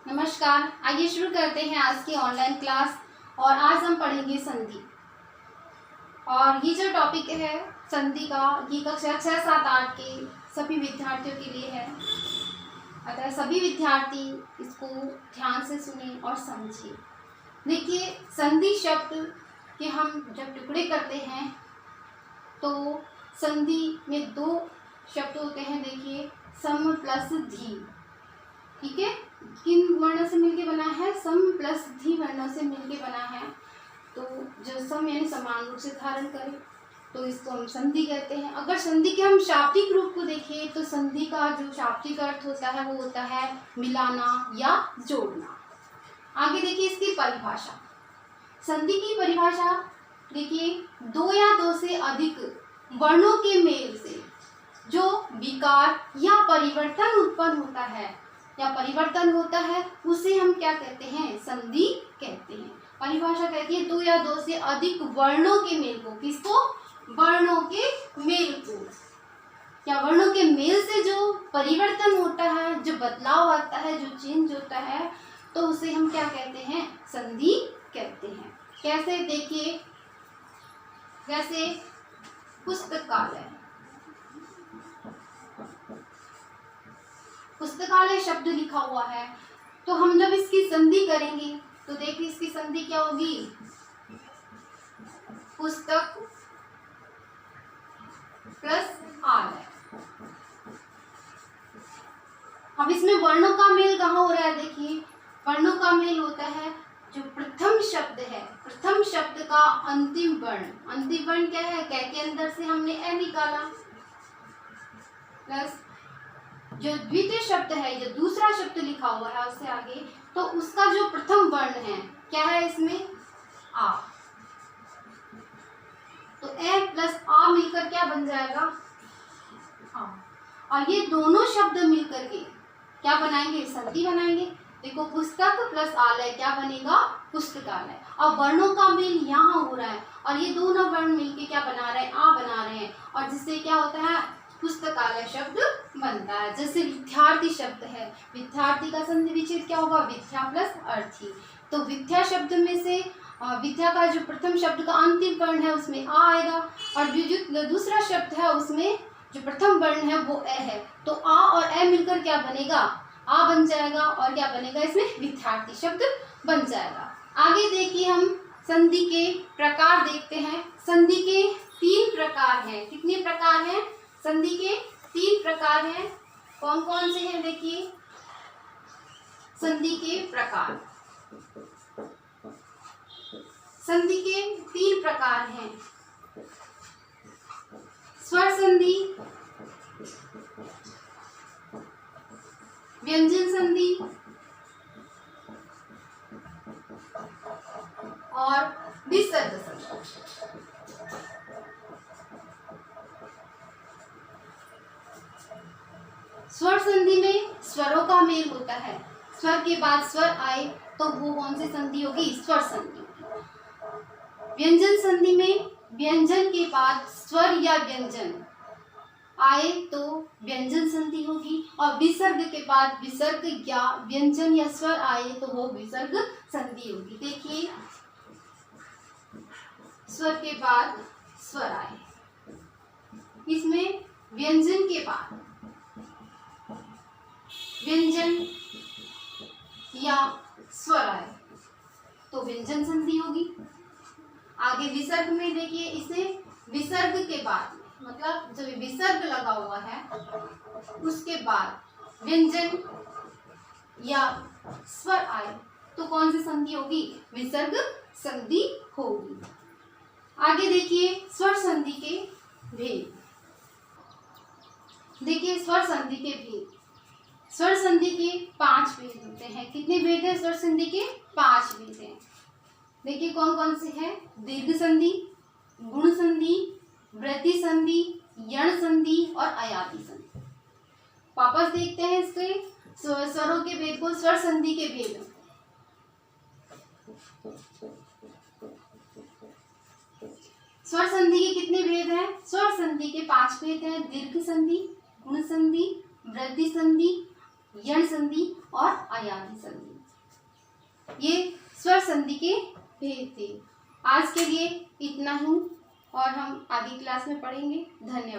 नमस्कार, आइए शुरू करते हैं आज की ऑनलाइन क्लास। और आज हम पढ़ेंगे संधि। और ये जो टॉपिक है संधि का, ये कक्षा 6, 7, 8 के सभी विद्यार्थियों के लिए है। अतः सभी विद्यार्थी इसको ध्यान से सुने और समझिए। देखिए, संधि शब्द के हम जब टुकड़े करते हैं तो संधि में दो शब्द होते हैं। देखिए, सम प्लस धी। ठीक है, किन वर्णों से मिलके बना है? सम प्लस धी वर्णों से मिलके बना है। तो जो सम यानी समान रूप से धारण करे तो इसको हम संधि कहते हैं। अगर संधि के हम शाब्दिक रूप को देखें तो संधि का जो शाब्दिक अर्थ होता है वो होता है मिलाना या जोड़ना। आगे देखिए इसकी परिभाषा। संधि की परिभाषा देखिए, दो या दो से अधिक वर्णों के मेल से जो विकार या परिवर्तन उत्पन्न होता है या परिवर्तन होता है उसे हम क्या कहते हैं? संधि कहते हैं। परिभाषा कहती है दो या दो से अधिक वर्णों के मेल को। किसको? वर्णों के मेल को। क्या वर्णों के मेल से जो परिवर्तन होता है, जो बदलाव आता है, जो चेंज होता है, तो उसे हम क्या कहते हैं? संधि कहते हैं। कैसे? देखिए, जैसे पुस्तकालय। पुस्तकालय शब्द लिखा हुआ है तो हम जब इसकी संधि करेंगे तो देखिए इसकी संधि क्या होगी? पुस्तक प्लस आलय। अब इसमें वर्णों का मेल कहाँ हो रहा है? देखिए, वर्णों का मेल होता है जो प्रथम शब्द है, प्रथम शब्द का अंतिम वर्ण। अंतिम वर्ण क्या है? कै के अंदर से हमने ए निकाला, प्लस जो द्वितीय शब्द है, जो दूसरा शब्द लिखा हुआ है उससे आगे, तो उसका जो प्रथम वर्ण है क्या है इसमें? आ। तो ए प्लस आ मिलकर क्या बन जाएगा? आ। और ये दोनों शब्द मिलकर के क्या बनाएंगे? संधि बनाएंगे। देखो, पुस्तक प्लस आलय क्या बनेगा? पुस्तकालय। अब वर्णों का मेल यहाँ हो रहा है और ये दोनों वर्ण मिलके क्या बना रहे हैं? आ बना रहे हैं। और जिससे क्या होता है? पुस्तकालय शब्द बनता है। जैसे विद्यार्थी शब्द है, विद्यार्थी का संधि विच्छेद क्या होगा? विद्या प्लस अर्थी। तो विद्या शब्द में से विद्या का जो प्रथम शब्द का अंतिम वर्ण है उसमें आ आएगा और जो दूसरा शब्द है उसमें जो प्रथम वर्ण है वो ए है। तो आ और ए मिलकर क्या बनेगा? आ बन जाएगा। और क्या बनेगा? इसमें विद्यार्थी शब्द बन जाएगा। आगे देखिए, हम संधि के प्रकार देखते हैं। संधि के 3 प्रकार हैं। कितने प्रकार हैं? संधि के 3 प्रकार हैं। कौन कौन से हैं? देखिए, संधि के प्रकार। संधि के 3 प्रकार हैं। स्वर संधि, व्यंजन संधि और विसर्ग संधि। स्वर संधि में स्वरों का मेल होता है। स्वर के बाद स्वर आए तो वो कौन सी संधि होगी? स्वर संधि। व्यंजन संधि में व्यंजन के बाद स्वर या व्यंजन आए तो व्यंजन संधि होगी। और विसर्ग के बाद विसर्ग या व्यंजन या स्वर आए तो वो विसर्ग संधि होगी। देखिए, स्वर के बाद स्वर आए, इसमें व्यंजन के बाद व्यंजन या स्वर आए तो व्यंजन संधि होगी। आगे विसर्ग में देखिए, इसे विसर्ग के बाद मतलब जब विसर्ग लगा हुआ है उसके बाद व्यंजन या स्वर आए तो कौन सी संधि होगी? विसर्ग संधि होगी। आगे देखिए स्वर संधि के भेद। देखिए, स्वर संधि के भेद। स्वर संधि के 5 भेद होते हैं। कितने भेद हैं स्वर संधि के? 5 भेद हैं। देखिए कौन कौन से हैं? दीर्घ संधि, गुण संधि, वृद्धि संधि, यण संधि और अयाति संधि। वापस देखते हैं इसके स्वरों के भेद को। स्वर संधि के भेद। स्वर संधि के कितने भेद हैं? स्वर संधि के 5 भेद हैं। दीर्घ संधि, गुण संधि, वृद्धि संधि, यण संधि और अयाति संधि। ये स्वर संधि के भेद थे। आज के लिए इतना ही और हम आगे क्लास में पढ़ेंगे। धन्यवाद।